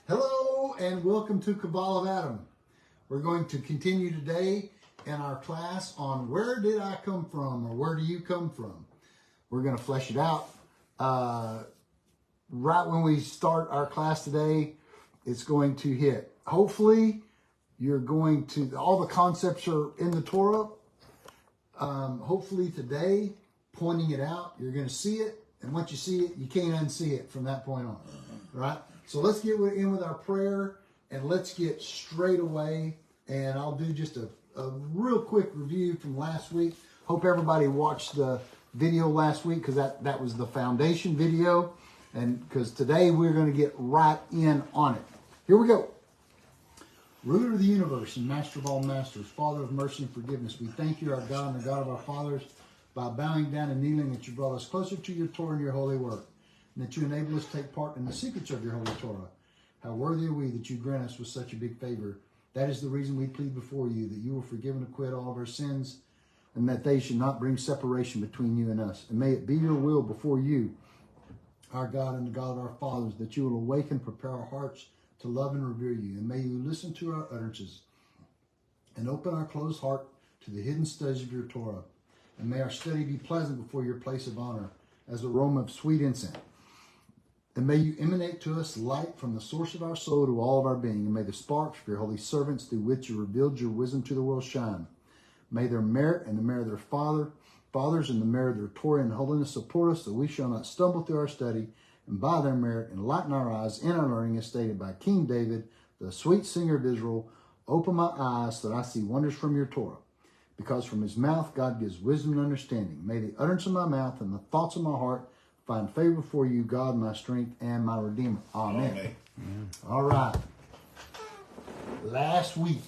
Hello and welcome to Kabbalah of Adam. We're going to continue today in our class on where did I come from, or where do you come from? We're going to flesh it out. Right when we start our class today, it's going to hit. Hopefully, you're going to, all the concepts are in the Torah. Hopefully today, pointing it out, you're going to see it. And once you see it, you can't unsee it from that point on, right? So let's get in with our prayer and let's get straight away. And I'll do just a real quick review from last week. Hope everybody watched the video last week because that was the foundation video. And because today we're going to get right in on it. Here we go. Ruler of the universe and master of all masters, Father of mercy and forgiveness, we thank you, our God and the God of our fathers, by bowing down and kneeling that you brought us closer to your Torah and your holy work, and that you enable us to take part in the secrets of your holy Torah. How worthy are we that you grant us with such a big favor. That is the reason we plead before you, that you will forgive and acquit all of our sins, and that they should not bring separation between you and us. And may it be your will before you, our God and the God of our fathers, that you will awaken, prepare our hearts to love and revere you. And may you listen to our utterances and open our closed heart to the hidden studies of your Torah. And may our study be pleasant before your place of honor as the aroma of sweet incense. And may you emanate to us light from the source of our soul to all of our being. And may the sparks of your holy servants through which you revealed your wisdom to the world shine. May their merit and the merit of their fathers and the merit of their Torah and holiness support us, so we shall not stumble through our study, and by their merit enlighten our eyes in our learning, as stated by King David, the sweet singer of Israel. Open my eyes so that I see wonders from your Torah. Because from his mouth God gives wisdom and understanding. May the utterance of my mouth and the thoughts of my heart find favor before you, God, my strength and my Redeemer. Amen. Amen. All right. Last week,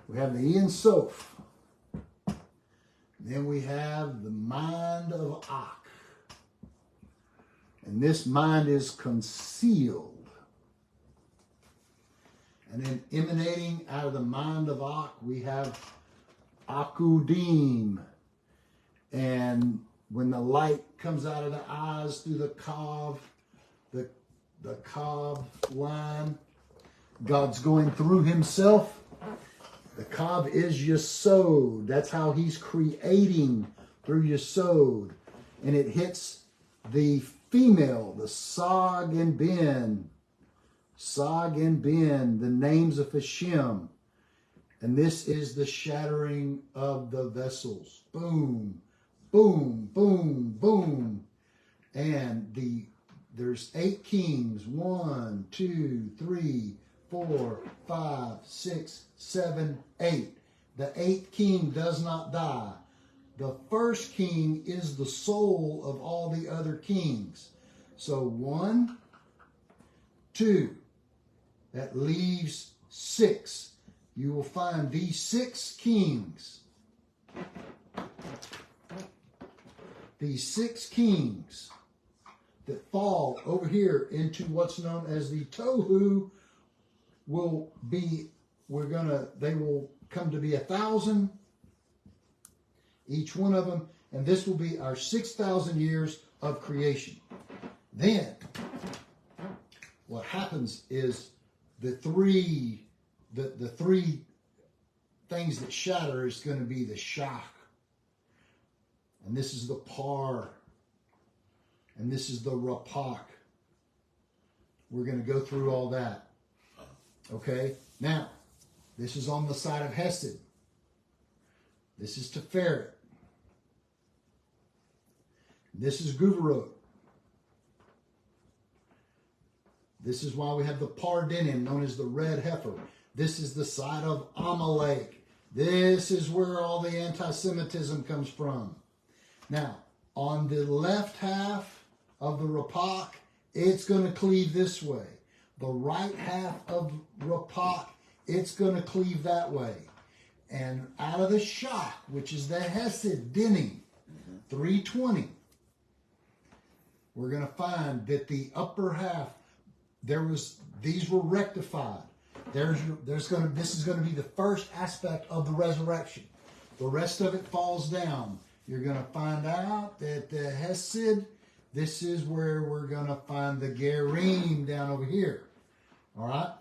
we have the Ein Sof. Then we have the mind of Ak. And this mind is concealed. And then emanating out of the mind of Ak, we have Akudim. And when the light comes out of the eyes through the Kav, the Kav line, God's going through himself. The Kav is Yesod. That's how he's creating through Yesod. And it hits the female, the Sag and Ben. Sag and Ben, the names of Hashem. And this is the shattering of the vessels. Boom, boom, boom, boom. And there's 8 kings. 1, 2, 3, 4, 5, 6, 7, 8. The 8th king does not die. The first king is the soul of all the other kings. So 1, 2. That leaves 6. You will find these 6 kings. These 6 kings that fall over here into what's known as the Tohu will be, they will come to be 1,000, each one of them, and this will be our 6,000 years of creation. Then, what happens is the three things that shatter is going to be the Shach. And this is the Par. And this is the Rapak. We're going to go through all that. Okay? Now, this is on the side of Hesed. This is Teferet. This is Guvarot. This is why we have the Pardinim, known as the red heifer. This is the side of Amalek. This is where all the anti-Semitism comes from. Now, on the left half of the Rapak, it's going to cleave this way. The right half of Rapak, it's going to cleave that way. And out of the Shach, which is the Hesed Dinning, 320, we're going to find that the upper half, these were rectified. This is going to be the first aspect of the resurrection. The rest of it falls down. You're going to find out that the Hesed This is where we're going to find the Gerim down over here. All right?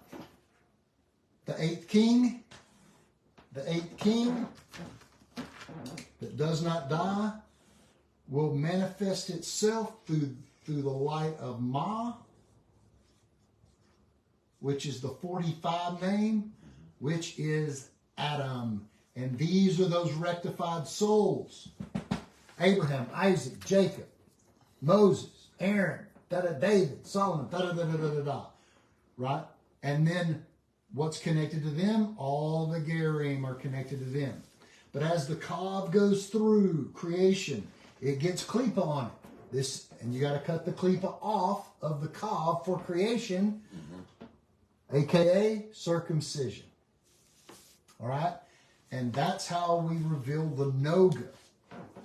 The eighth king that does not die will manifest itself through the light of Ma, which is the 45 name, which is Adam. And these are those rectified souls. Abraham, Isaac, Jacob, Moses, Aaron, David, Solomon, right? And then what's connected to them? All the Gerim are connected to them. But as the Kav goes through creation, it gets Klippa on it. And you got to cut the Klippa off of the Kav for creation, aka circumcision. All right? And that's how we reveal the Noga.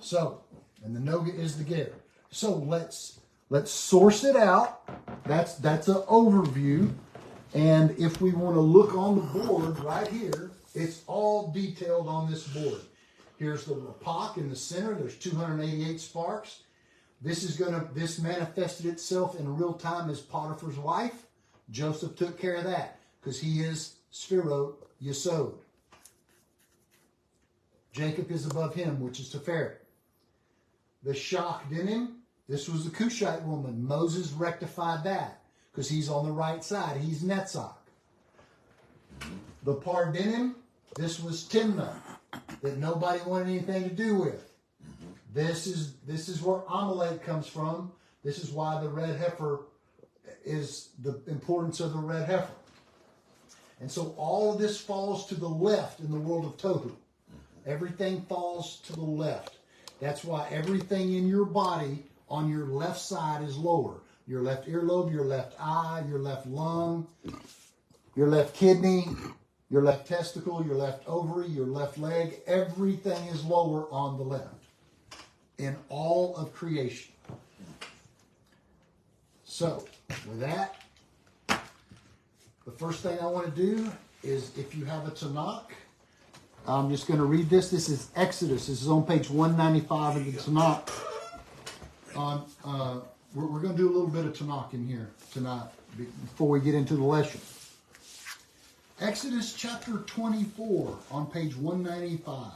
So, and the Noga is the Ger. So let's source it out. That's an overview. And if we want to look on the board right here, it's all detailed on this board. Here's the Rapak in the center. There's 288 sparks. This manifested itself in real time as Potiphar's wife. Joseph took care of that because he is Sphiro Yesod. Jacob is above him, which is Teferet. The Shach Dinim, this was the Cushite woman. Moses rectified that because he's on the right side. He's Netzach. The Pardinim, this was Timnah, that nobody wanted anything to do with. This is where Amalek comes from. This is why the red heifer is the importance of the red heifer. And so all of this falls to the left in the world of Tohu. Everything falls to the left. That's why everything in your body on your left side is lower. Your left earlobe, your left eye, your left lung, your left kidney, your left testicle, your left ovary, your left leg. Everything is lower on the left in all of creation. So, with that, the first thing I want to do is, if you have a Tanakh, I'm just going to read this. This is Exodus. This is on page 195 of the Tanakh. We're going to do a little bit of Tanakh in here tonight before we get into the Leshem. Exodus chapter 24 on page 195.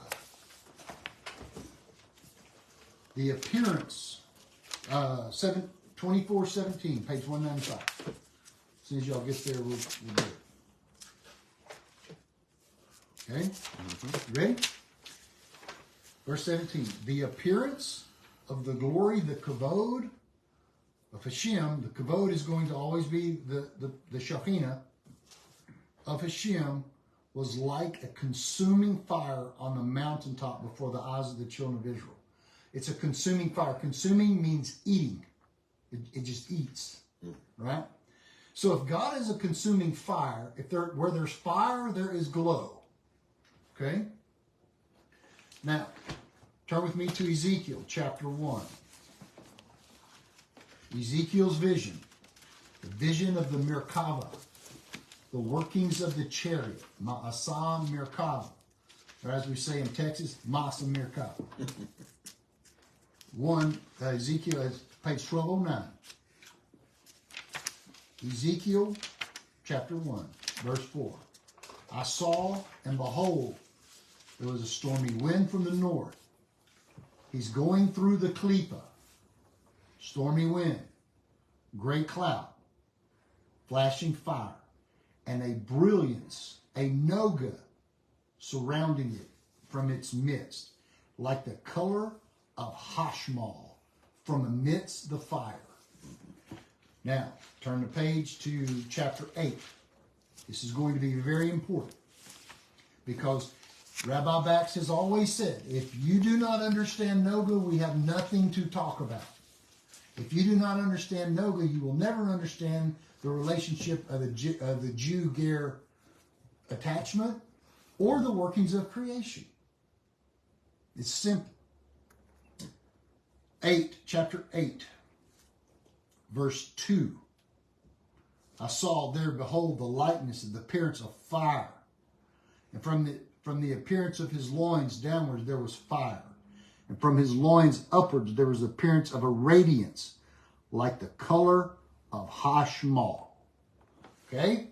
The appearance, 24:17, page 195. As soon as y'all get there, we'll do it. Okay? Ready? Verse 17. The appearance of the glory, the kavod of Hashem. The kavod is going to always be the Shekhinah of Hashem, was like a consuming fire on the mountaintop before the eyes of the children of Israel. It's a consuming fire. Consuming means eating. It just eats. Right? So if God is a consuming fire, where there's fire, there is glow. Okay? Now, turn with me to Ezekiel chapter 1. Ezekiel's vision. The vision of the Merkava. The workings of the chariot. Ma'asa Merkava. Or as we say in Texas, Ma'asa Merkava. Ezekiel is page 1209. Ezekiel chapter 1, verse 4. I saw, and behold, there was a stormy wind from the north. He's going through the Klippa. Stormy wind, great cloud, flashing fire, and a brilliance, a noga, surrounding it from its midst, like the color of hashmal from amidst the fire. Now, turn the page to chapter 8. This is going to be very important because Rabbi Bax has always said, if you do not understand Noga, we have nothing to talk about. If you do not understand Noga, you will never understand the relationship of the Jew-Ger attachment or the workings of creation. It's simple. Chapter 8, verse 2. I saw there, behold, the likeness of the appearance of fire. And from the appearance of his loins downwards there was fire. And from his loins upwards there was the appearance of a radiance, like the color of Hashmal. Okay?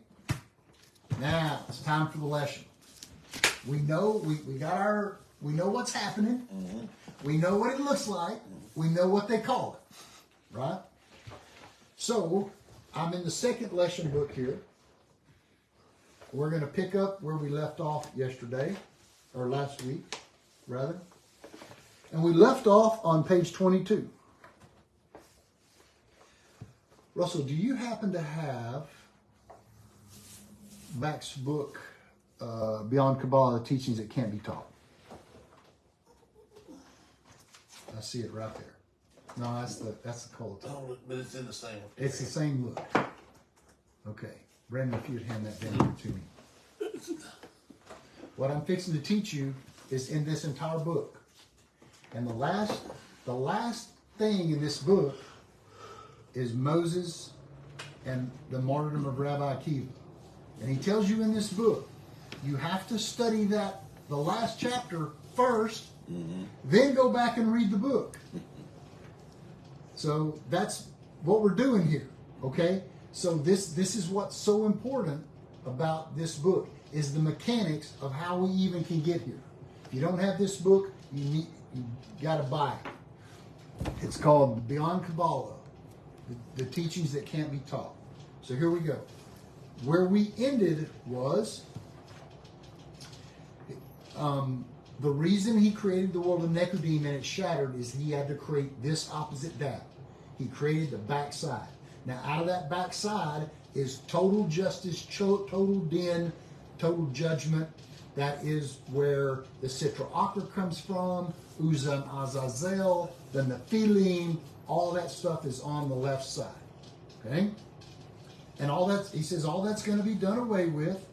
Now, it's time for the lesson. We know we know what's happening. Mm-hmm. We know what it looks like. We know what they call it. Right? So, I'm in the second lesson book here. We're going to pick up where we left off yesterday, or last week, rather. And we left off on page 22. Russell, do you happen to have Mack's book, Beyond Kabbalah, the Teachings That Can't Be Taught? I see it right there. No, that's the color. Oh, but it's in the same. It's the same look. Okay. Brandon, if you'd hand that down to me. What I'm fixing to teach you is in this entire book. And the last thing in this book is Moses and the martyrdom of Rabbi Akiva. And he tells you in this book, you have to study the last chapter first, then go back and read the book. So that's what we're doing here, okay? So this is what's so important about this book, is the mechanics of how we even can get here. If you don't have this book, you got to buy it. It's called Beyond Kabbalah, the Teachings That Can't Be Taught. So here we go. Where we ended was the reason he created the world of Nekudim and it shattered is he had to create this opposite that. He created the backside. Now, out of that backside is total justice, total din, total judgment. That is where the Sitra Achra comes from, Uzzah and Azazel, the Nephilim, all that stuff is on the left side. Okay? And all that, he says, all that's going to be done away with.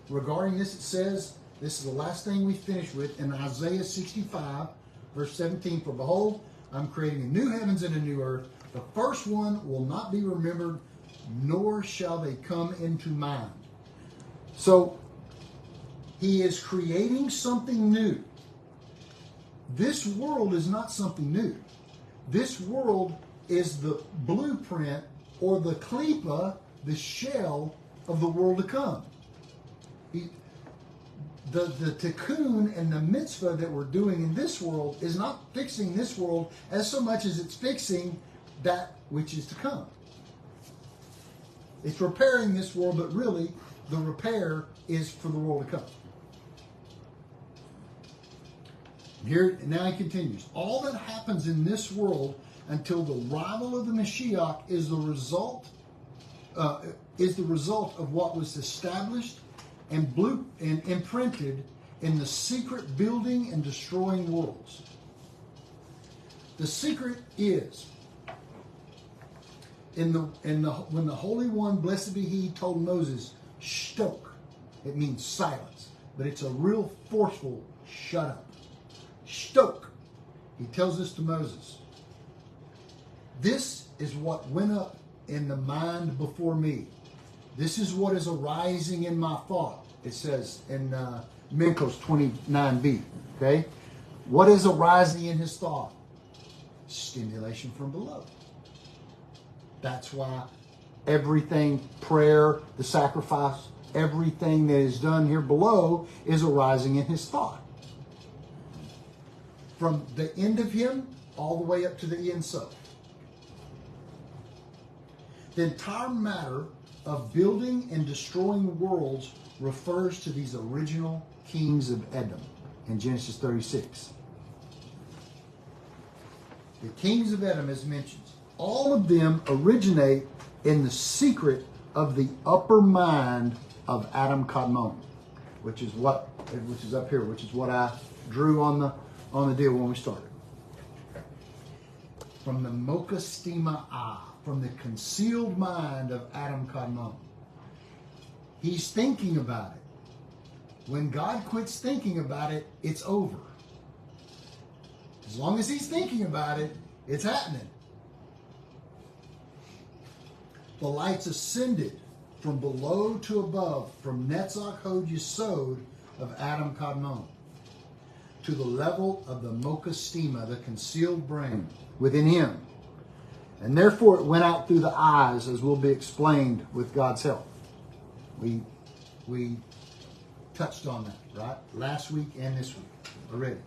Regarding this, it says, this is the last thing we finish with in Isaiah 65, verse 17, for behold, I'm creating a new heavens and a new earth. The first one will not be remembered, nor shall they come into mind. So, he is creating something new. This world is not something new. This world is the blueprint or the klipa, the shell of the world to come. The tikkun and the mitzvah that we're doing in this world is not fixing this world as so much as it's fixing that which is to come. It's repairing this world, but really the repair is for the world to come. Here, now he continues. All that happens in this world until the arrival of the Mashiach is the result of what was established and imprinted in the secret building and destroying worlds. The secret is when the Holy One, blessed be He, told Moses, "Shtok," it means silence, but it's a real forceful shut up. Shtok. He tells this to Moses. This is what went up in the mind before me. This is what is arising in my thought. It says in Minkos 29b. Okay? What is arising in his thought? Stimulation from below. That's why everything, prayer, the sacrifice, everything that is done here below is arising in his thought. From the end of him all the way up to the Ein Sof. The entire matter of building and destroying worlds refers to these original kings of Edom in Genesis 36. The kings of Edom, as mentioned, all of them originate in the secret of the upper mind of Adam Kadmon, which is up here, which is what I drew on the deal when we started. From the Mocha Stima Ah, from the concealed mind of Adam Kadmon. He's thinking about it. When God quits thinking about it, it's over. As long as he's thinking about it, it's happening. The lights ascended from below to above, from Netzach Hod Yesod of Adam Kadmon, to the level of the Mocha Stima, the concealed brain within him. And therefore it went out through the eyes, as will be explained with God's help. We touched on that, right? Last week and this week already.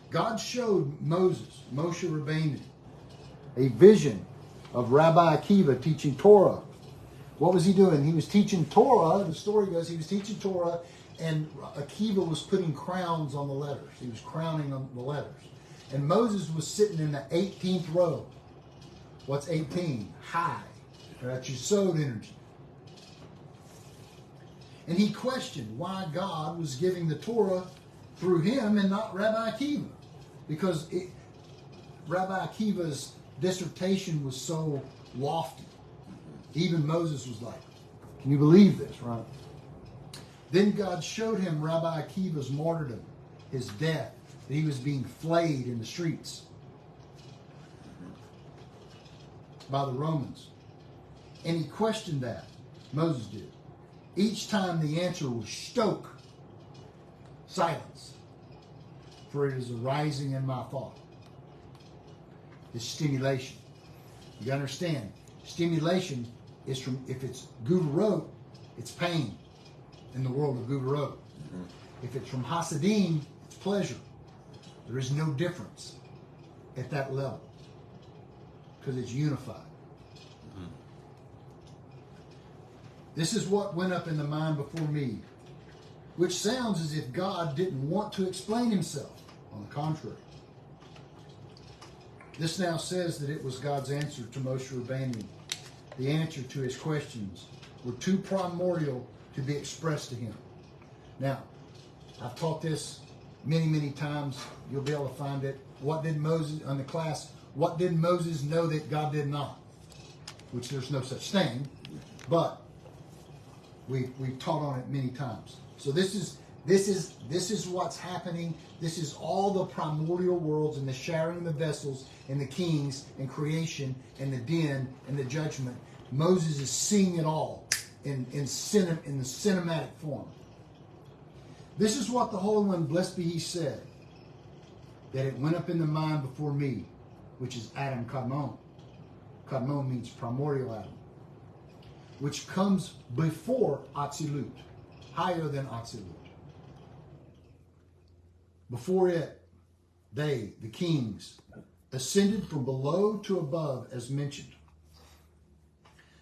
God showed Moshe Rabbeinu, a vision of Rabbi Akiva teaching Torah. What was he doing? He was teaching Torah. The story goes he was teaching Torah, and Akiva was putting crowns on the letters. He was crowning on the letters. And Moses was sitting in the 18th row. What's 18? High. That's your sowed energy. And he questioned why God was giving the Torah through him and not Rabbi Akiva. Because Rabbi Akiva's dissertation was so lofty. Even Moses was like, can you believe this, right? Then God showed him Rabbi Akiva's martyrdom, his death, that he was being flayed in the streets by the Romans. And he questioned that. Moses did. Each time the answer was stoke, silence, for it is arising in my thought. It's stimulation. You understand? Stimulation is from, if it's Guvarot, it's pain in the world of Guvarot. Mm-hmm. If it's from Hasidim, it's pleasure. There is no difference at that level because it's unified. Mm-hmm. This is what went up in the mind before me, which sounds as if God didn't want to explain himself. On the contrary. This now says that it was God's answer to Moshe Rabbeinu. The answer to his questions were too primordial to be expressed to him. Now, I've taught this many, many times. You'll be able to find it. What did Moses, on the class, what did Moses know that God did not? Which there's no such thing, but we've taught on it many times. So this is what's happening. This is all the primordial worlds and the sharing of the vessels and the kings and creation and the den and the judgment. Moses is seeing it all in the cinematic form. This is what the Holy One, blessed be he, said, that it went up in the mind before me, which is Adam Kadmon. Kadmon means primordial Adam, which comes before Atzilut, higher than Atzilut. Before it, they, the kings, ascended from below to above as mentioned.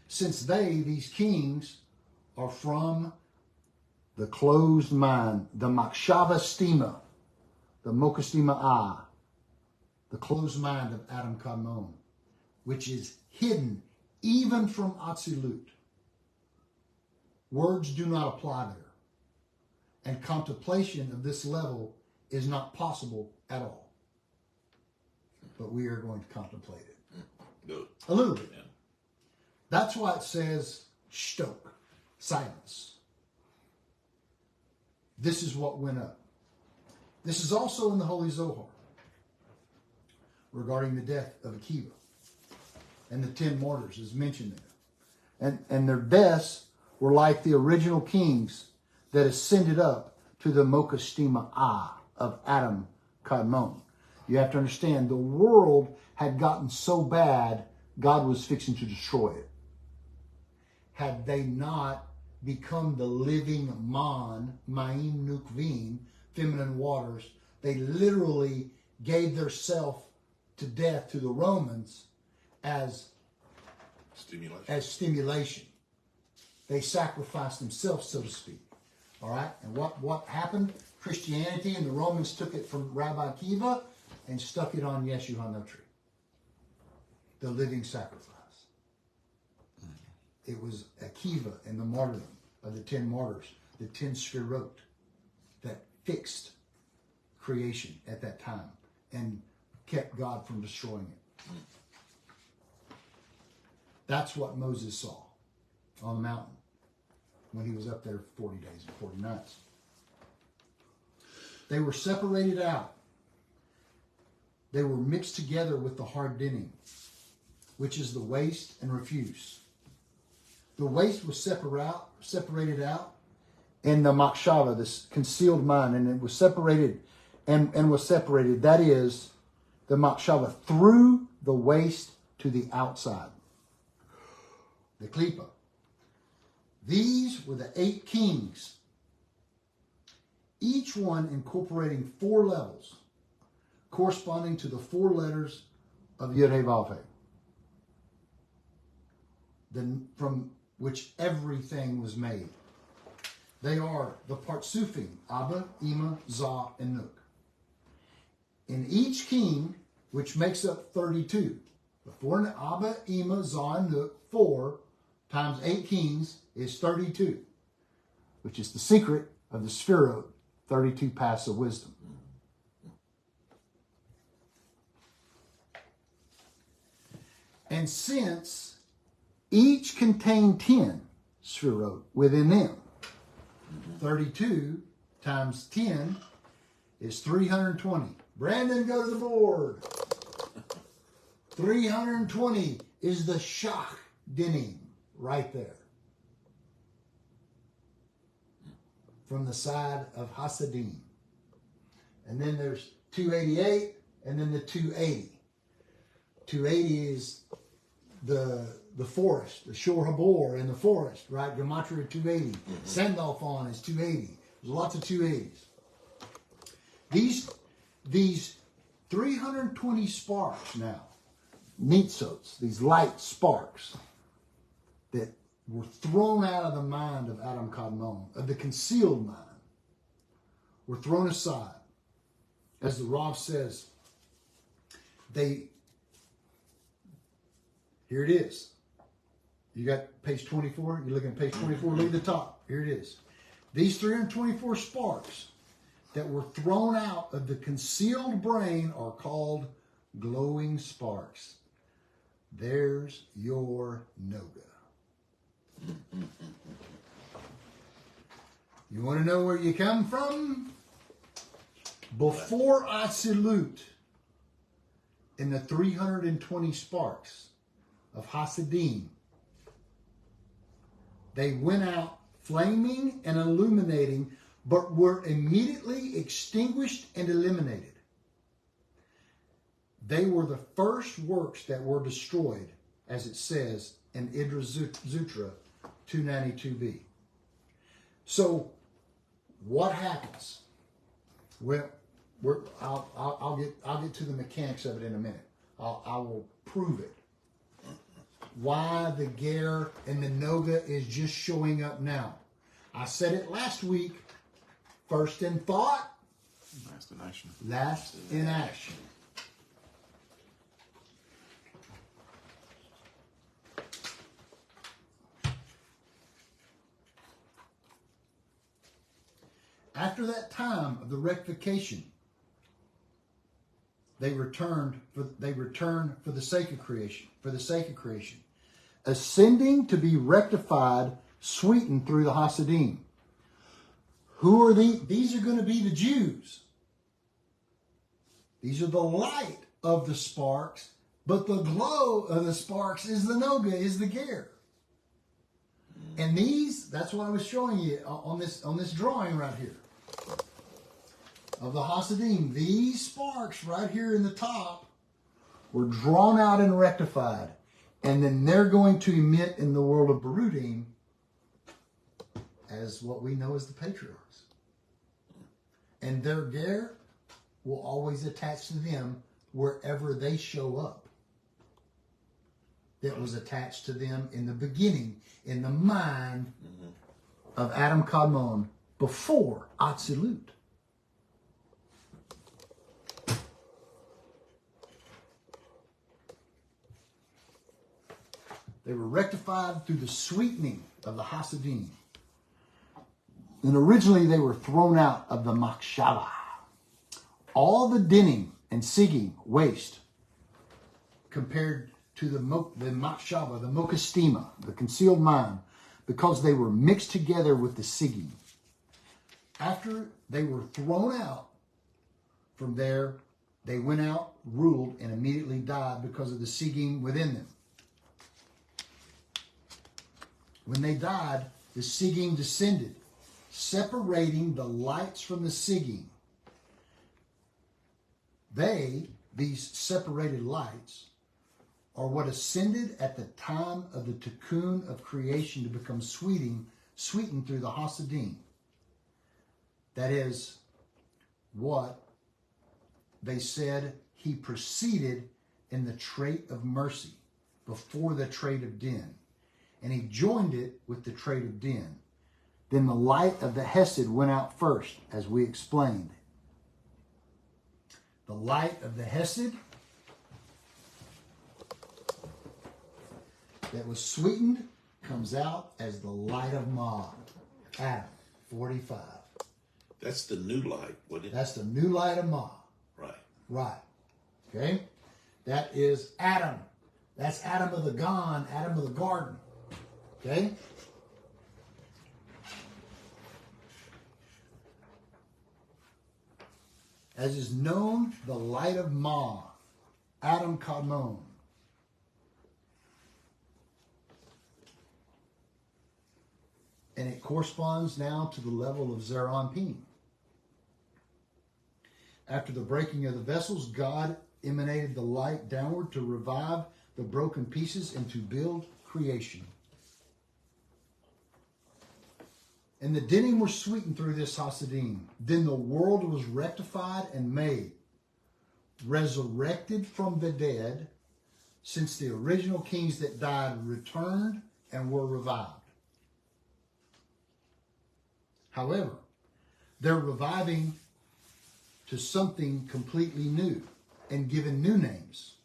Since they, these kings, are from the closed mind, the Makshava Stima, the Mokastima Ah, the closed mind of Adam Kadmon, which is hidden even from Atzilut. Words do not apply there. And contemplation of this level is not possible at all. But we are going to contemplate it. A little bit. That's why it says stoke, silence. This is what went up. This is also in the Holy Zohar regarding the death of Akiva. And the 10 martyrs is mentioned there. And their deaths were like the original kings that ascended up to the Mokastima Ah of Adam Kadmon. You have to understand, the world had gotten so bad, God was fixing to destroy it. Had they not become the living Ma'im Nukvim, feminine waters, they literally gave their self to death to the Romans as stimulation. They sacrificed themselves, so to speak. All right? And what happened? Christianity and the Romans took it from Rabbi Akiva and stuck it on Yeshua HaNotri, the living sacrifice. It was Akiva and the martyrdom of the 10 martyrs, the 10 sphirot, that fixed creation at that time and kept God from destroying it. That's what Moses saw on the mountain when he was up there 40 days and 40 nights. They were separated out. They were mixed together with the hardening, which is the waste and refuse. The waste was separated out, and the makshava, this concealed mind, and it was separated and was separated. That is, the makshava through the waste to the outside. The Klippa. These were the 8 kings, each one incorporating 4 levels, corresponding to the 4 letters of Yod-Heh-Vav-Heh, from which everything was made. They are the Partsufim, Abba, Ima, Zah, and Nuk. In each king, which makes up 32, the 4 Abba, Ima, Zah, and Nuk, 4 times 8 kings is 32, which is the secret of the Sphirot, 32 paths of wisdom. And since each contained 10 Sphirot within them, 32 times 10 is 320. Brandon, go to the board. 320 is the Shach Dinim right there. From the side of Hasidim. And then there's 288 and then the 280. 280 is the forest, the Shor Habor in the forest, right? Gematria 280. Sandalphon is 280. There's lots of 280s. These 320 sparks now, nitzots, these light sparks that were thrown out of the mind of Adam Kadmon, of the concealed mind, were thrown aside. As the Rav says, here it is. You got page 24? You're looking at page 24? Look at the top. Here it is. These 324 sparks that were thrown out of the concealed brain are called glowing sparks. There's your Noga. You want to know where you come from? Before Atzilut, in the 320 sparks of Hasidim, they went out flaming and illuminating, but were immediately extinguished and eliminated. They were the first works that were destroyed, as it says in Idra Zutra 292b. So, what happens? Well, I'll get to the mechanics of it in a minute. I will prove it. Why the Ger and the Noga is just showing up now. I said it last week. First in thought, last in action. Last in action. After that time of the rectification, they returned for the sake of creation, ascending to be rectified, sweetened through the Hasidim. Who are these? These are going to be the Jews. These are the light of the sparks, but the glow of the sparks is the Noga, is the Ger. And these, that's what I was showing you on this drawing right here of the Hasidim. These sparks right here in the top were drawn out and rectified. And then they're going to emit in the world of Berudim as what we know as the patriarchs. And their Ger will always attach to them wherever they show up. That was attached to them in the beginning, in the mind of Adam Kadmon before Atzilut. They were rectified through the sweetening of the Hasidim. And originally they were thrown out of the Machshava. All the dinning and sigging waste compared to the Machshava, the Mokastima, the concealed mind, because they were mixed together with the sigging. After they were thrown out from there, they went out, ruled, and immediately died because of the sigging within them. When they died, the sigging descended, separating the lights from the sigging. These separated lights, are what ascended at the time of the tikkun of creation to become sweetened through the Hasidim. That is what they said he proceeded in the trait of mercy before the trait of din. And he joined it with the trait of din. Then the light of the Hesed went out first, as we explained. The light of the Hesed that was sweetened comes out as the light of Ma. Adam, 45. That's the new light, wouldn't it? That's the new light of Ma. Right. Right. Okay? That is Adam. That's Adam of the Gan, Adam of the garden. Okay? As is known, the light of Ma, Adam Kadmon. And it corresponds now to the level of Zeranpin. After the breaking of the vessels, God emanated the light downward to revive the broken pieces and to build creation. And the dinim were sweetened through this Hasidim. Then the world was rectified and made, resurrected from the dead, since the original kings that died returned and were revived. However, they're reviving to something completely new and given new names.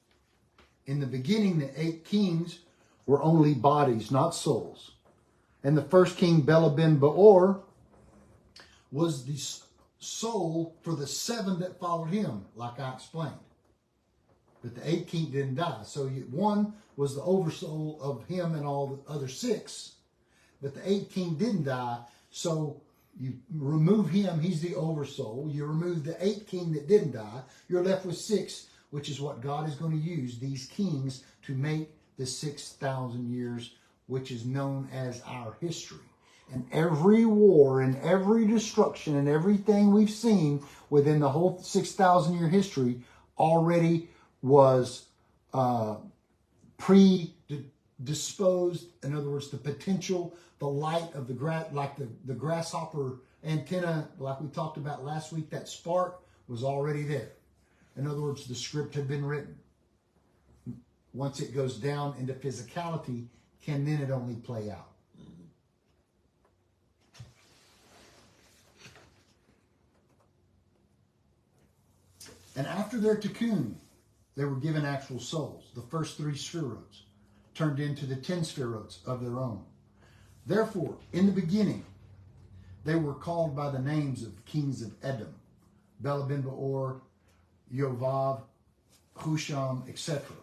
In the beginning, the 8 kings were only bodies, not souls. And the first king, Bela ben Beor, was the soul for the 7 that followed him, like I explained. But the 8th king didn't die. So 1 was the oversoul of him and all the other 6. But the 8th king didn't die. So you remove him, he's the oversoul. You remove the 8th king that didn't die. You're left with 6, which is what God is going to use, these kings, to make the 6,000 years, which is known as our history. And every war and every destruction and everything we've seen within the whole 6,000 year history already was predisposed. In other words, the potential, the light of the the grasshopper antenna, like we talked about last week, that spark was already there. In other words, the script had been written. Once it goes down into physicality, can then it only play out? And after their tikkun, they were given actual souls. The first 3 spherotes turned into the 10 spherotes of their own. Therefore, in the beginning, they were called by the names of kings of Edom, Bela ben Beor, Yovav, Husham, etc.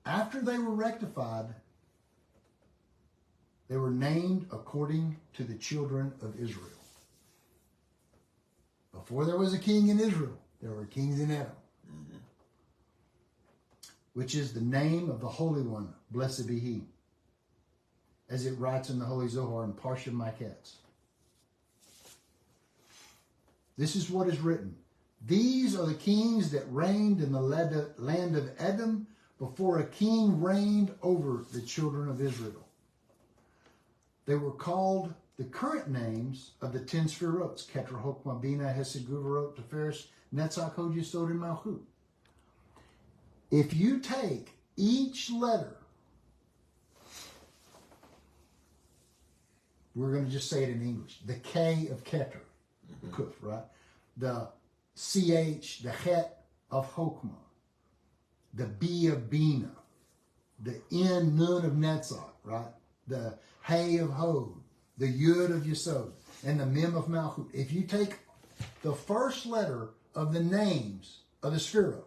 After they were rectified, they were named according to the children of Israel. Before there was a king in Israel, there were kings in Edom, which is the name of the Holy One, blessed be He, as it writes in the Holy Zohar in Parsha Maketz. This is what is written. These are the kings that reigned in the land of Edom before a king reigned over the children of Israel. They were called the current names of the 10 spherotes, Keter, Hokmah, Bina, Hesed, Guvarot, Tiferes, Netzach, Hod, Yesod, and Malchut. If you take each letter, we're going to just say it in English, the K of Keter, Kuf, right? The CH, the Het of Hokmah, the B of Bina, the N, Nun of Netzach, right? The Hey of Hod, the Yud of Yesod, and the Mem of Malchut. If you take the first letter of the names of the Sphirot,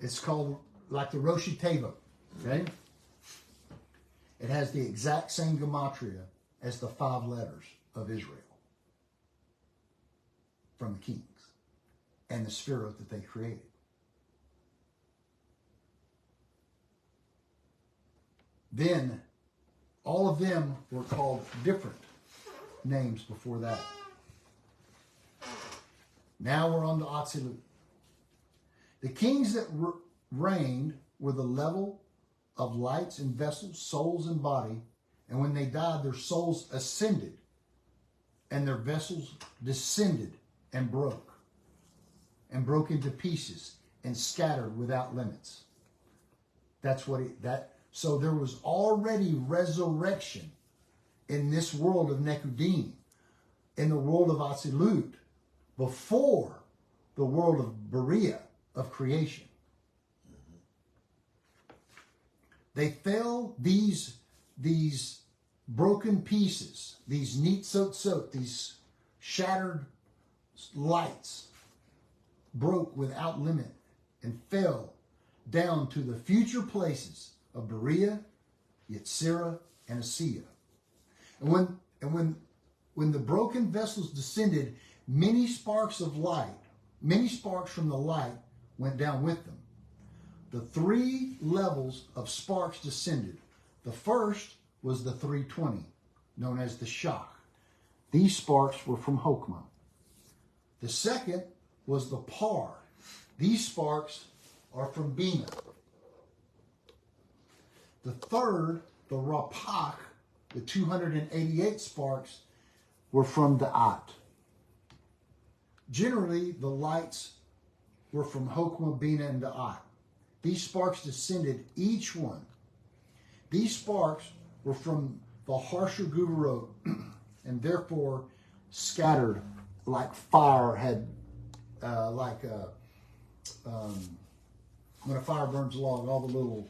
it's called like the Rosh Teva, okay? It has the exact same gematria as the 5 letters of Israel from the kings and the Sphirot that they created. Then all of them were called different names before that. Now we're on to Atzilut. The kings that reigned were the level of lights and vessels, souls and body. And when they died, their souls ascended and their vessels descended and broke into pieces and scattered without limits. So there was already resurrection in this world of Nekudim, in the world of Atzilut, before the world of Berea, of creation. They fell, these broken pieces, these nitzot, these shattered lights, broke without limit and fell down to the future places of Berea, Yetzirah, and Asiya. And when the broken vessels descended, many sparks of light, many sparks from the light went down with them. The 3 levels of sparks descended. The first was the 320, known as the Shach. These sparks were from Hokmah. The second was the Par. These sparks are from Bina. The third, the Rapach, the 288 sparks, were from Da'at. Generally, the lights were from Hokmah, Bina, and Da'at. These sparks descended, each one. These sparks were from the harsher Guvurot, and therefore scattered like fire had, when a fire burns a log, all the little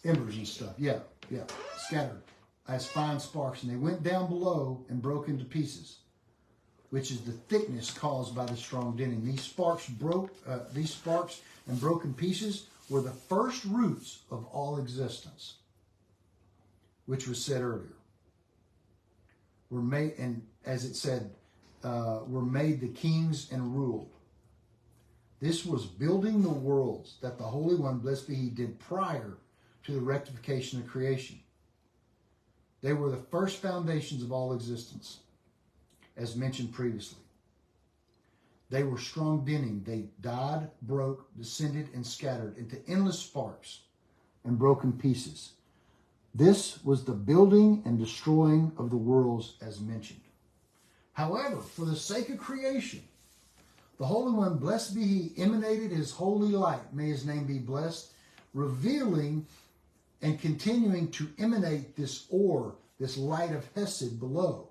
embers and stuff. Yeah, scattered as fine sparks. And they went down below and broke into pieces, which is the thickness caused by the strong dinning. These sparks and broken pieces were the first roots of all existence, which was said earlier. Were made, and as it said, were made the kings and ruled. This was building the worlds that the Holy One, blessed be He, did prior to the rectification of creation. They were the first foundations of all existence, as mentioned previously. They were strong dinning. They died, broke, descended, and scattered into endless sparks and broken pieces. This was the building and destroying of the worlds as mentioned. However, for the sake of creation, the Holy One, blessed be He, emanated His holy light, may His name be blessed, revealing and continuing to emanate this ore, this light of Hesed below.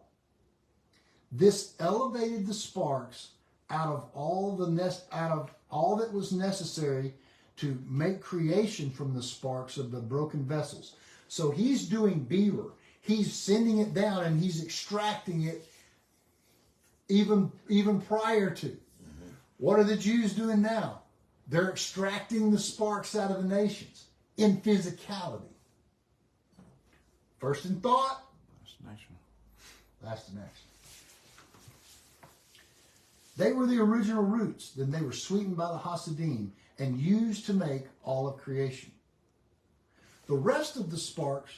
This elevated the sparks out of all that was necessary to make creation from the sparks of the broken vessels. So He's doing Beaver. He's sending it down and He's extracting it even prior to. Mm-hmm. What are the Jews doing now? They're extracting the sparks out of the nations in physicality. First in thought, last in action. They were the original roots. Then they were sweetened by the Hasidim and used to make all of creation. The rest of the sparks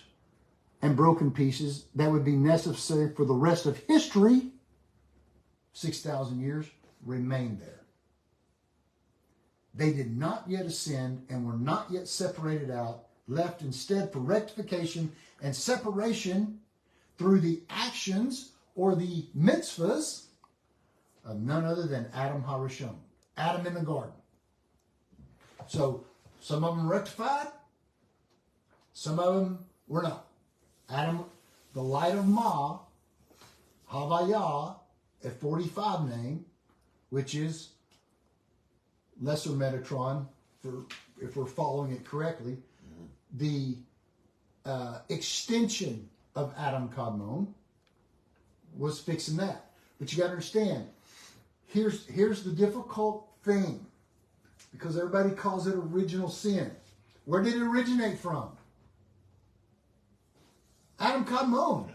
and broken pieces that would be necessary for the rest of history, 6,000 years, remained there. They did not yet ascend and were not yet separated out, left instead for rectification and separation through the actions or the mitzvahs of none other than Adam HaRishon, Adam in the garden. So some of them rectified, some of them were not. Adam, the light of Ma, Havayah, a 45 name, which is lesser Metatron, if we're following it correctly, the extension of Adam Kadmon was fixing that. But you got to understand, here's the difficult thing, because everybody calls it original sin. Where did it originate from? Adam Kadmon.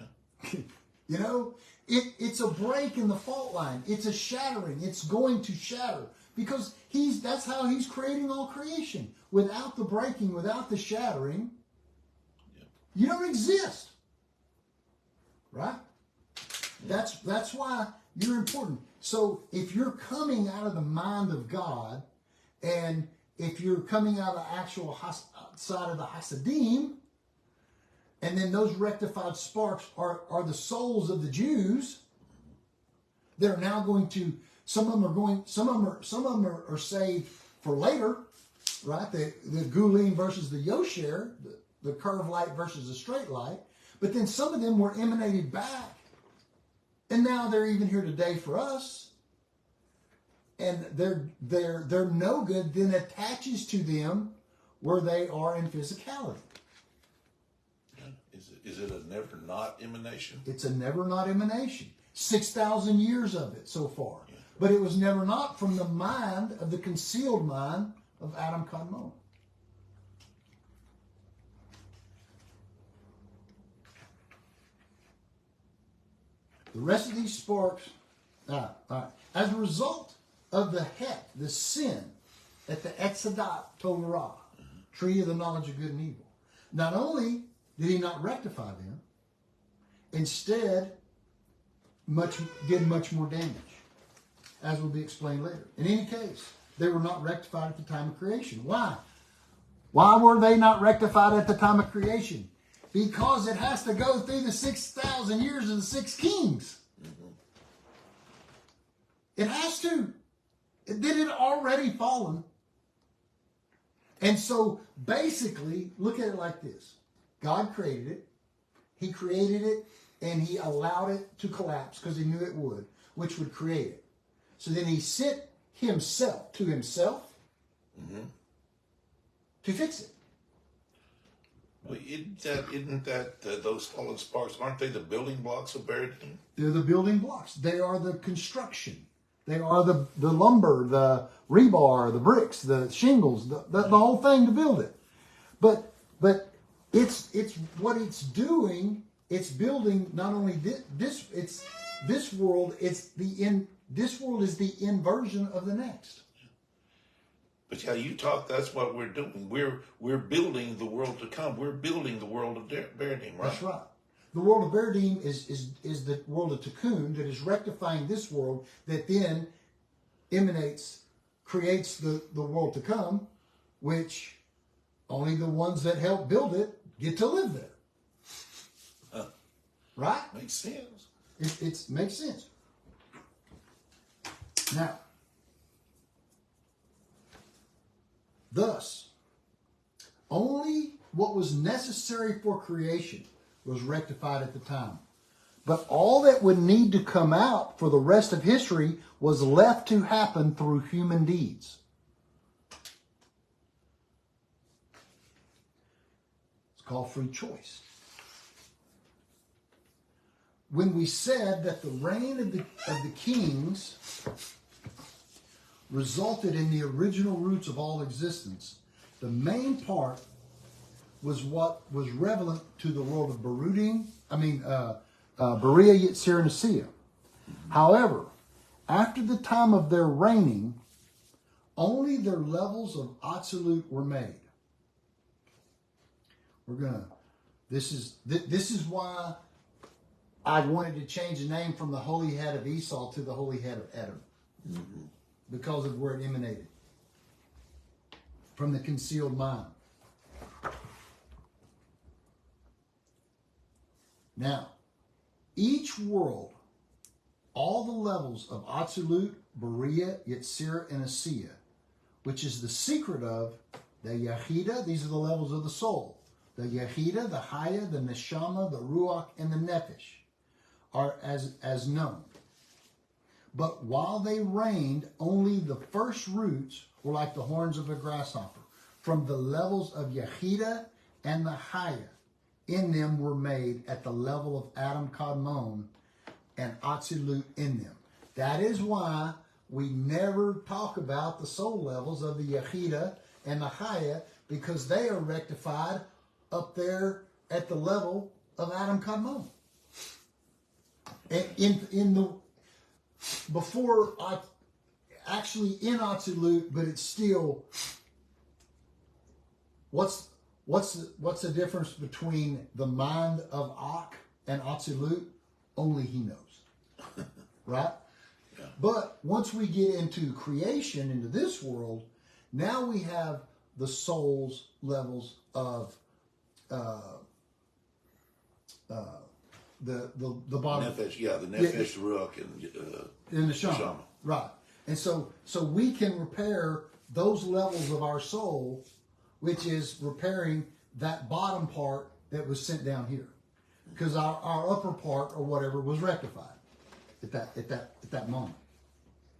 You know, it's a break in the fault line. It's a shattering. It's going to shatter. Because that's how He's creating all creation. Without the breaking, without the shattering, you don't exist. Right? That's why you're important. So if you're coming out of the mind of God, and if you're coming out of the actual side of the Hasidim, and then those rectified sparks are the souls of the Jews, that are now going to, some of them are saved for later, right? The Gulim versus the Yosher, the curved light versus the straight light. But then some of them were emanated back. And now they're even here today for us. And their no good then attaches to them where they are in physicality. Is it a never not emanation? It's a never not emanation. 6,000 years of it so far. Yeah. But it was never not from the mind of the concealed mind of Adam Kadmon. The rest of these sparks, all right. As a result of the het, the sin, at the Etzadat Torah, tree of the knowledge of good and evil, not only did he not rectify them, instead did much more damage, as will be explained later. In any case, they were not rectified at the time of creation. Why? Why were they not rectified at the time of creation? Because it has to go through the 6,000 years of the 6 kings. It has to. It had already fallen. And so basically, look at it like this. God created it. He created it and he allowed it to collapse because he knew it would, which would create it. So then he sent himself to himself to fix it. Well, isn't that those fallen sparks, aren't they the building blocks of Adam? They're the building blocks. They are the construction. They are the lumber, the rebar, the bricks, the shingles, the whole thing to build it. But it's what it's doing. It's building not only this world. This world is the inversion of the next. But yeah, you talk. That's what we're doing. We're building the world to come. We're building the world of Beradim, right? That's right. The world of Beradim is the world of Tikkun that is rectifying this world that then creates the world to come, which only the ones that help build it get to live there. Right? Makes sense. It makes sense. Now, thus, only what was necessary for creation was rectified at the time. But all that would need to come out for the rest of history was left to happen through human deeds. It's called free choice. When we said that the reign of the kings resulted in the original roots of all existence, the main part was what was relevant to the world of Beria, Yitzir, and Asiya. However, after the time of their reigning, only their levels of absolute were made. This is why I wanted to change the name from the holy head of Esau to the holy head of Adam. Because of where it emanated. From the concealed mind. Now, each world, all the levels of Atzilut, Beria, Yetzirah, and Asiya, which is the secret of the Yahida, these are the levels of the soul. The Yahida, the Haya, the Neshama, the Ruach, and the Nefesh are as known. But while they reigned, only the first roots were like the horns of a grasshopper. From the levels of Yahida and the Haya in them were made at the level of Adam Kadmon and Atzilut in them. That is why we never talk about the soul levels of the Yahida and the Haya, because they are rectified up there at the level of Adam Kadmon. Actually in Atzilut, but it's still, what's the difference between the mind of Ak and Atzilut? Only he knows. Right? Yeah. But once we get into creation, into this world, now we have the soul's levels of the bottom. Nefesh, the Nefesh, Ruach, and the Neshama. Right. And so we can repair those levels of our soul, which is repairing that bottom part that was sent down here. Because our upper part or whatever was rectified at that moment.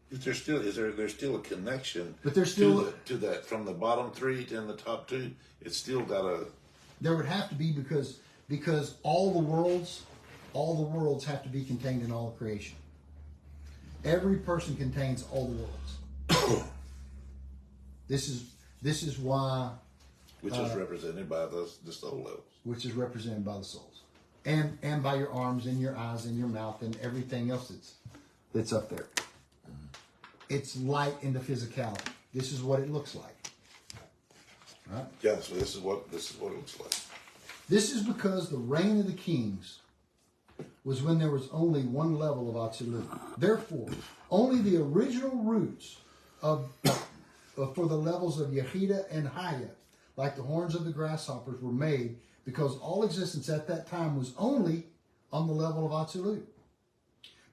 But there's still a connection. But there's still to that from the bottom three to the top two. It's still got a. There would have to be because all the worlds have to be contained in all of creation. Every person contains all the worlds. This is why. Which is represented by the soul levels. Which is represented by the souls, and by your arms and your eyes and your mouth and everything else that's up there. It's light into physicality. This is what it looks like. Right? Yeah, so this is what it looks like. This is because the reign of the kings was when there was only one level of Atzilut. Therefore, only the original roots for the levels of Yechida and Haya, like the horns of the grasshoppers, were made because all existence at that time was only on the level of Atzilut.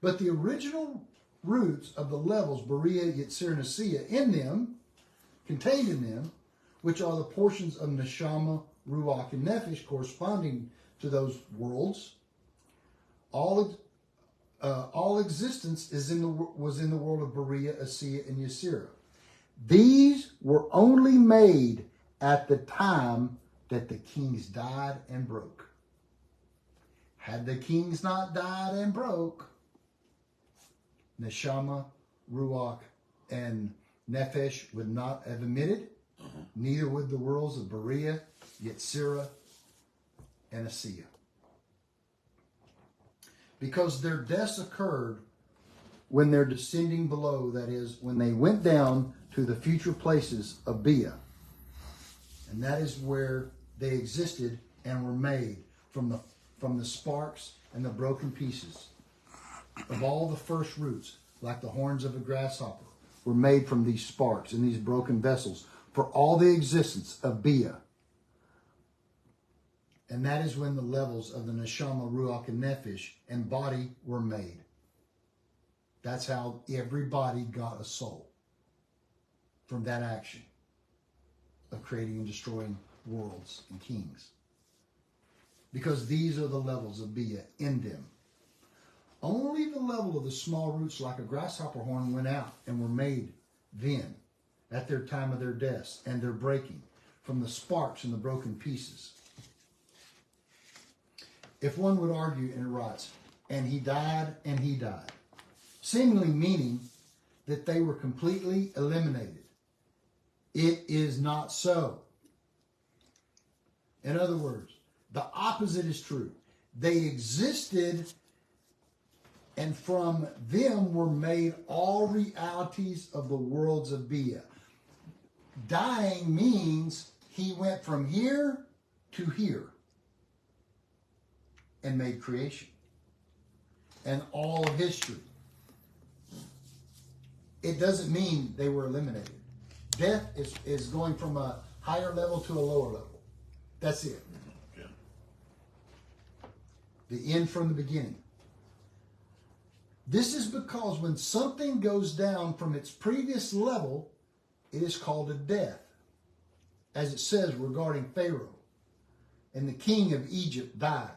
But the original roots of the levels, Berea, Yetzir, and Asiya, in them, contained in them, which are the portions of Neshama, Ruach, and Nefesh corresponding to those worlds, all existence was in the world of Berea, Asiya, and Yetzirah. These were only made at the time that the kings died and broke. Had the kings not died and broke, Neshama, Ruach, and Nefesh would not have emitted. Neither would the worlds of Berea, Yetzirah, and Asiya. Because their deaths occurred when they're descending below, that is, when they went down to the future places of Bia. And that is where they existed and were made from the sparks and the broken pieces of all the first roots, like the horns of a grasshopper, were made from these sparks and these broken vessels for all the existence of Bia. And that is when the levels of the Neshama, Ruach, and Nefesh and body were made. That's how everybody got a soul from that action of creating and destroying worlds and kings. Because these are the levels of Bia in them. Only the level of the small roots like a grasshopper horn went out and were made then, at their time of their deaths and their breaking, from the sparks and the broken pieces. If one would argue, and it writes, and he died, seemingly meaning that they were completely eliminated. It is not so. In other words, the opposite is true. They existed, and from them were made all realities of the worlds of Bia. Dying means he went from here to here and made creation and all of history. It doesn't mean they were eliminated. Death is going from a higher level to a lower level. That's it. Yeah. The end from the beginning. This is because when something goes down from its previous level, it is called a death. As it says regarding Pharaoh. And the king of Egypt died.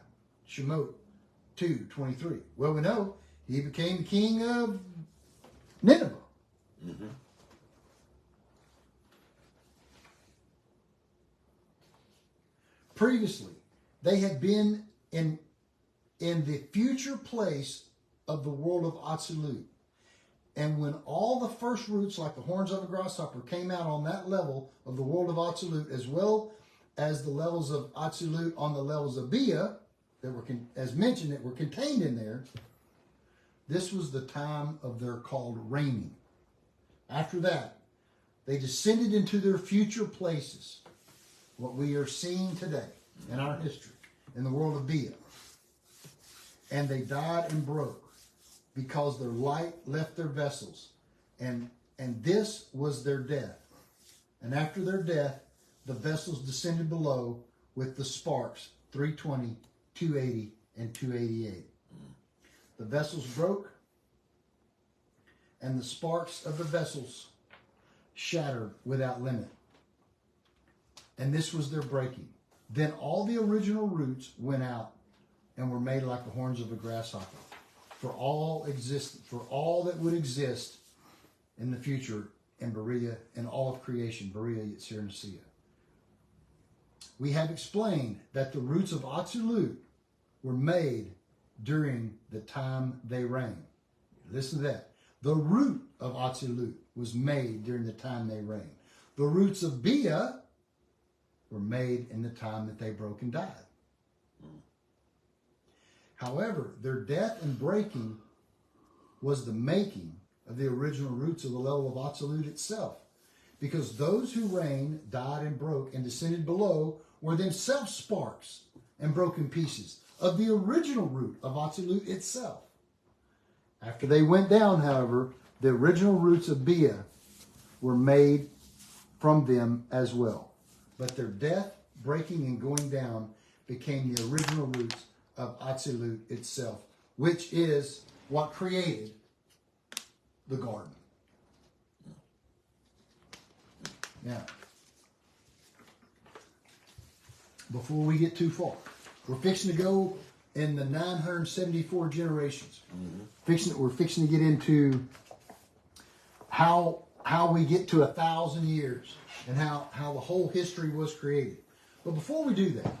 Shemot 2:23. Well, we know he became king of Nineveh. Mm-hmm. Previously, they had been in the future place of the world of Atzilut. And when all the first roots, like the horns of a grasshopper, came out on that level of the world of Atzilut, as well as the levels of Atzilut on the levels of Bia, that were, as mentioned, that were contained in there, this was the time of their called reigning. After that, they descended into their future places, what we are seeing today in our history, in the world of Bia. And they died and broke. because their light left their vessels, and this was their death. And after their death, the vessels descended below with the sparks, 320, 280, and 288. The vessels broke, and the sparks of the vessels shattered without limit. And this was their breaking. Then all the original roots went out and were made like the horns of a grasshopper. For all that would exist in the future in Berea and all of creation, Berea, Yetzir, Nicaea. We have explained that the roots of Atzilut were made during the time they reigned. Listen to that. The root of Atzilut was made during the time they reigned. The roots of Bia were made in the time that they broke and died. However, their death and breaking was the making of the original roots of the level of Atzilut itself. Because those who reigned, died, and broke, and descended below were themselves sparks and broken pieces of the original root of Atzilut itself. After they went down, however, the original roots of Bia were made from them as well. But their death, breaking, and going down became the original roots of Atzilut itself, which is what created the garden. Now, before we get too far, we're fixing to go in the 974 generations. We're fixing to get into how we get to 1,000 years and how the whole history was created. But before we do that,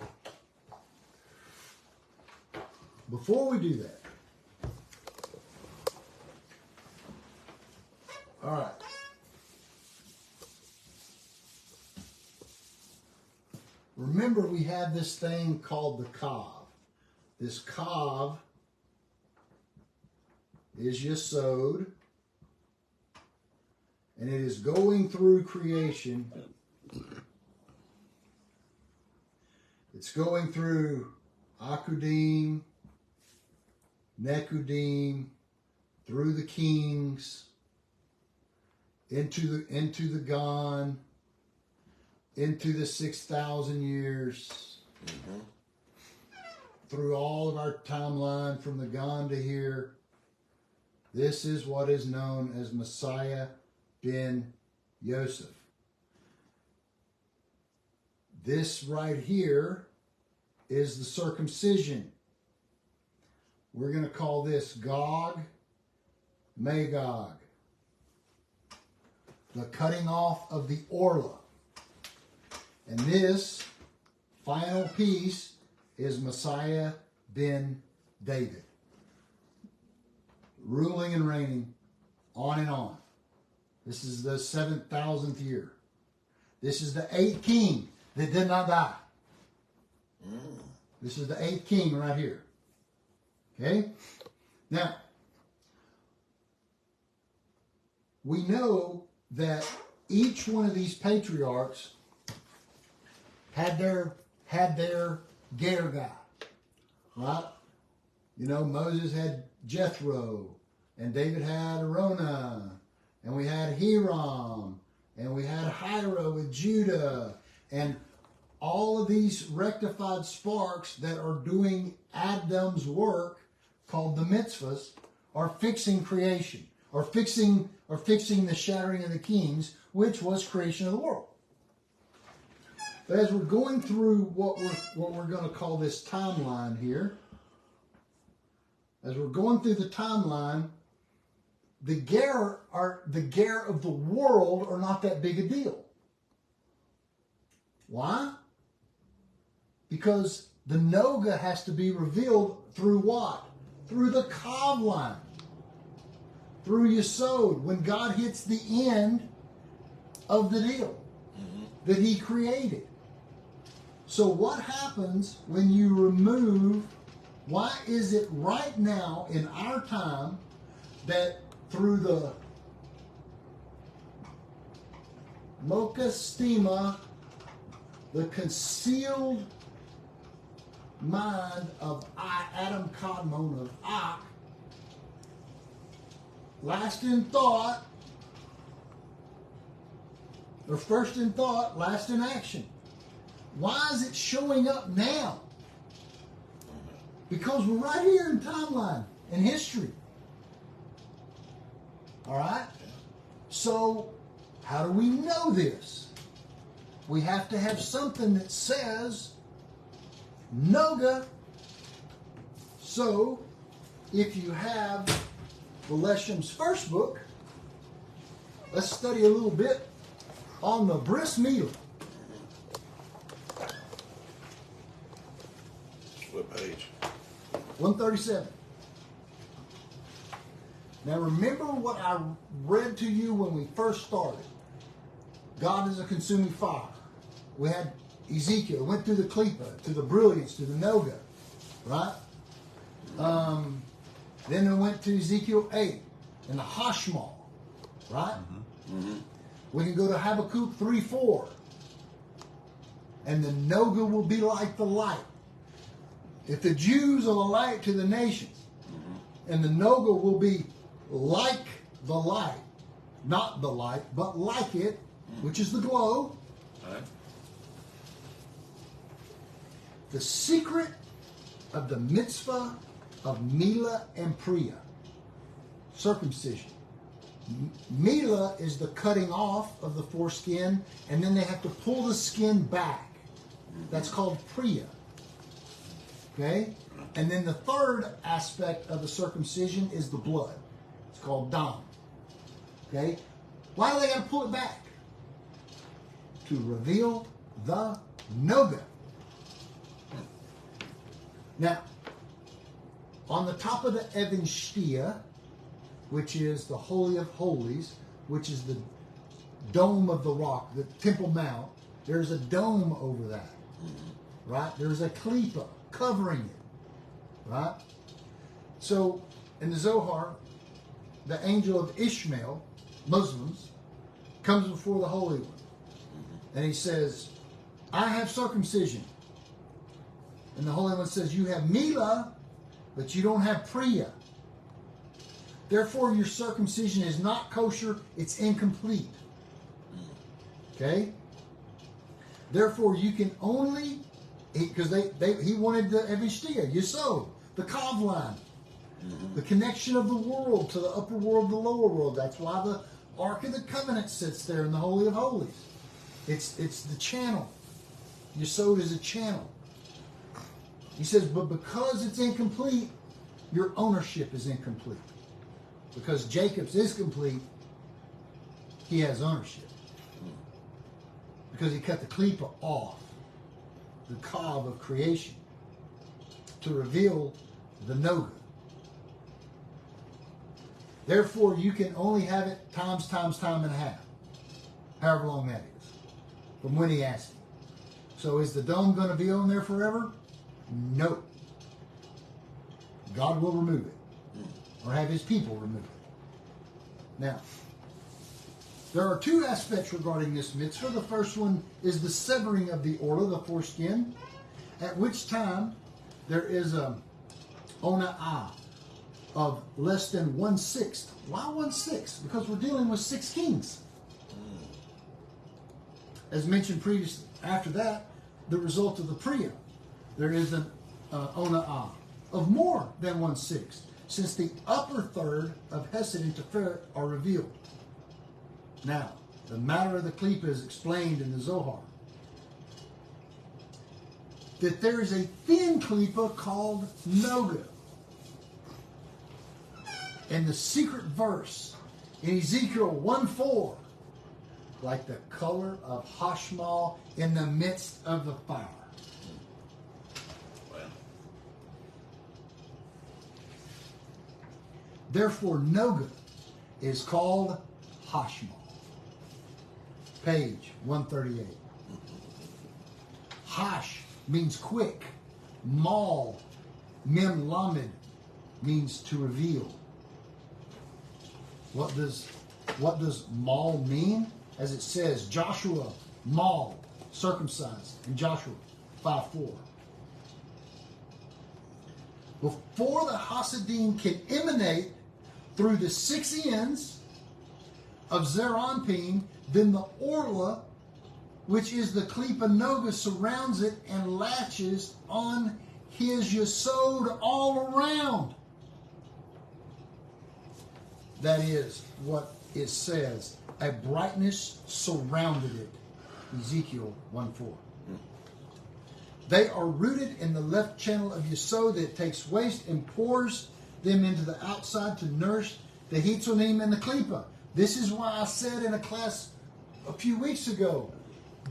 all right. Remember, we have this thing called the Kav. This Kav is Yesod, and it is going through creation. It's going through Akudim, Nekudim, through the kings, into the Gan, into the 6,000 years, through all of our timeline from the Gan to here. This is what is known as Messiah ben Yosef. This right here is the circumcision. We're going to call this Gog, Magog. The cutting off of the Orla. And this final piece is Messiah ben David. Ruling and reigning on and on. This is the 7,000th year. This is the 8th king that did not die. This is the 8th king right here. Okay? Now, we know that each one of these patriarchs had their Ger guy, right? You know, Moses had Jethro, and David had Arona, and we had Hiram, and we had Hira with Judah, and all of these rectified sparks that are doing Adam's work, called the mitzvahs, are fixing creation, are fixing the shattering of the kings, which was creation of the world. But as we're going through what we're going to call this timeline here, as we're going through the timeline, the ger of the world are not that big a deal. Why? Because the Noga has to be revealed through what? Through the Kav line. Through Yesod. When God hits the end of the deal that He created. So what happens when you remove, why is it right now in our time that through the Mocha Stima, the concealed mind of Adam Kadmon of Ak, last in thought, or first in thought, last in action. Why is it showing up now? Because we're right here in timeline and history. All right? So, how do we know this? We have to have something that says Noga. So, if you have the Leshem's first book, let's study a little bit on the bris milah. What page? 137. Now remember what I read to you when we first started. God is a consuming fire. We had Ezekiel, went through the klipa, to the brilliance, to the noga, right? Then we went to Ezekiel 8 and the hashmal, right? We can go to Habakkuk 3:4. And the noga will be like the light. If the Jews are the light to the nations, and the noga will be like the light, not the light, but like it, which is the glow. Right. The secret of the mitzvah of milah and priya, circumcision. Milah is the cutting off of the foreskin, and then they have to pull the skin back. That's called priya. Okay? And then the third aspect of the circumcision is the blood. It's called dam. Okay? Why do they got to pull it back? To reveal the noga. Now, on the top of the Even Shtia, which is the Holy of Holies, which is the dome of the rock, the Temple Mount, there's a dome over that. Right? There's a klipa covering it. Right? So, in the Zohar, the angel of Ishmael, Muslims, comes before the Holy One. And he says, I have circumcision. And the Holy One says, you have milah, but you don't have priya. Therefore, your circumcision is not kosher, it's incomplete. Okay? Therefore, you can only, because he wanted the Evishtia, Yesod, the Kav line, the connection of the world to the upper world, the lower world. That's why the Ark of the Covenant sits there in the Holy of Holies. It's the channel. Yesod is a channel. He says, but because it's incomplete, your ownership is incomplete. Because Jacob's is complete, he has ownership. Because he cut the klipa off, the kav of creation, to reveal the noga. Therefore, you can only have it time and a half. However long that is. From when he asked you. So is the dome going to be on there forever? No. God will remove it. Or have his people remove it. Now, there are two aspects regarding this mitzvah. The first one is the severing of the orla, the foreskin, at which time there is a ona'ah of less than 1/6. Why 1/6? Because we're dealing with 6 kings. As mentioned previously. After that, the result of the priya, there is an ona'ah of more than 1/6, since the upper third of Hesed and Teferet are revealed. Now, the matter of the klipa is explained in the Zohar. That there is a thin klipa called noga. And the secret verse in Ezekiel 1:4, like the color of hashmal in the midst of the fire. Therefore, noga is called hashmal. Page 138. Hash means quick. Mal, mem lamed, means to reveal. What does mal mean? As it says, Joshua, mal, circumcised, in Joshua 5:4. Before the Hasidim can emanate through the 6 ends of Zeranpin, then the Orla, which is the Klipa Noga, surrounds it and latches on his Yesod all around. That is what it says. A brightness surrounded it. Ezekiel 1:4. They are rooted in the left channel of Yesod that takes waste and pours them into the outside to nourish the Hitzonim and the Klipa. This is why I said in a class a few weeks ago,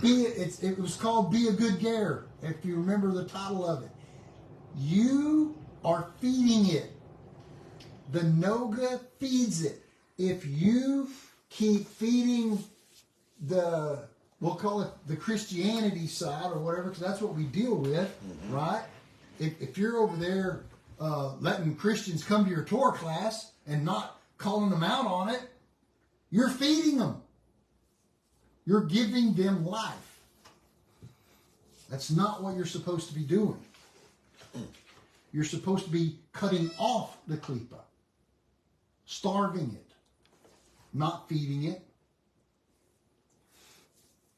it was called Be a Good Ger, if you remember the title of it. You are feeding it. The Noga feeds it. If you keep feeding we'll call it the Christianity side or whatever, because that's what we deal with, right? If you're over there letting Christians come to your Torah class and not calling them out on it, you're feeding them. You're giving them life. That's not what you're supposed to be doing. You're supposed to be cutting off the Klipa, starving it, not feeding it.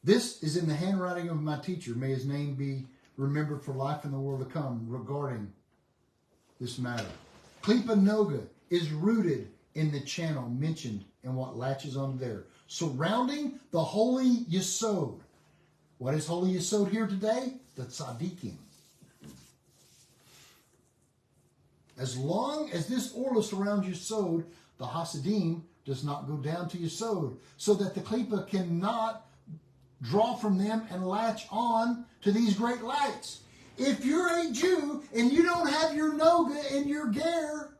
This is in the handwriting of my teacher. May his name be remembered for life in the world to come regarding this matter. Klipa Noga is rooted in the channel mentioned in what latches on there, surrounding the holy Yesod. What is holy Yesod here today? The Tzaddikim. As long as this Orla surrounds Yesod, the Hasidim does not go down to Yesod, so that the Klipa cannot draw from them and latch on to these great lights. If you're a Jew and you don't have your Noga and your Ger,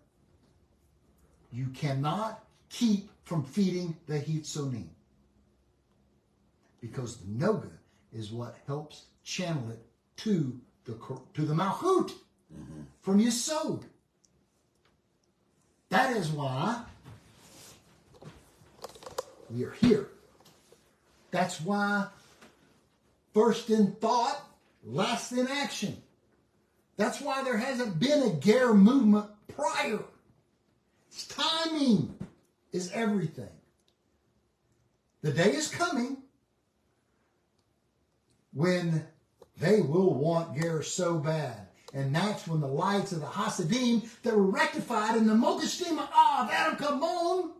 you cannot keep from feeding the Hitzonim. Because the Noga is what helps channel it to the Malchut from Yesod. That is why we are here. That's why first in thought, last in action. That's why there hasn't been a Ger movement prior. Timing is everything. The day is coming when they will want Ger so bad. And that's when the lights of the Hasidim that were rectified in the Mokashtima of Adam Kabbalah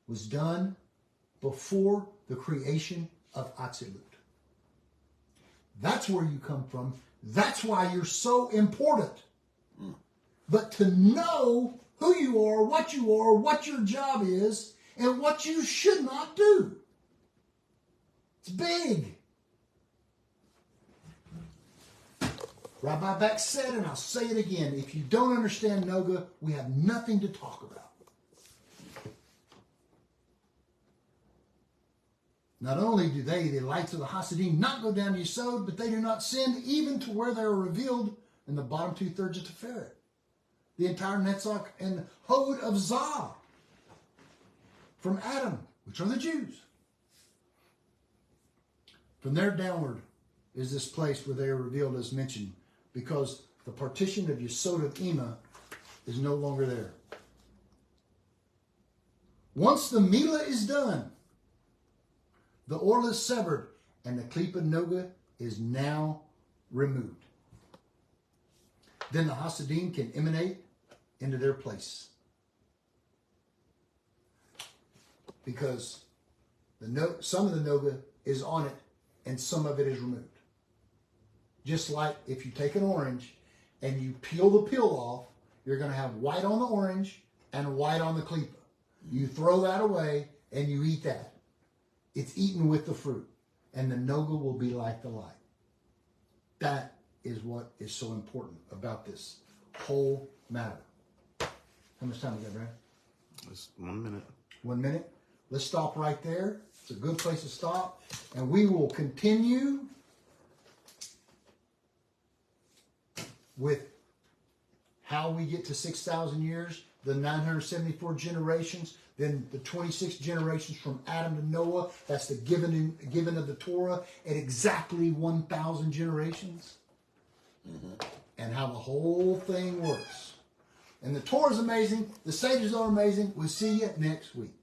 was done before the creation of Atzilut. That's where you come from. That's why you're so important. But to know who you are, what your job is, and what you should not do. It's big. Rabbi Beck said, and I'll say it again, if you don't understand Noga, we have nothing to talk about. Not only do the lights of the Hasidim, not go down to Yesod, but they do not send even to where they are revealed in the bottom 2/3 of Tiferet. The entire Netzach and Hod of Zah from Adam, which are the Jews. From there downward is this place where they are revealed as mentioned, because the partition of Yesod of Ima is no longer there. Once the Mila is done, the Orla is severed, and the Klipa Noga is now removed. Then the Hasidim can emanate into their place. Because some of the Noga is on it, and some of it is removed. Just like if you take an orange and you peel the peel off, you're going to have white on the orange and white on the Klipa. You throw that away and you eat that. It's eaten with the fruit. And the Noga will be like the light. That is what is so important about this whole matter. How much time we got, Brad? Just 1 minute. 1 minute? Let's stop right there. It's a good place to stop. And we will continue with how we get to 6,000 years, the 974 generations, then the 26 generations from Adam to Noah. That's the given of the Torah at exactly 1,000 generations. And how the whole thing works. And the Torah is amazing. The sages are amazing. We'll see you next week.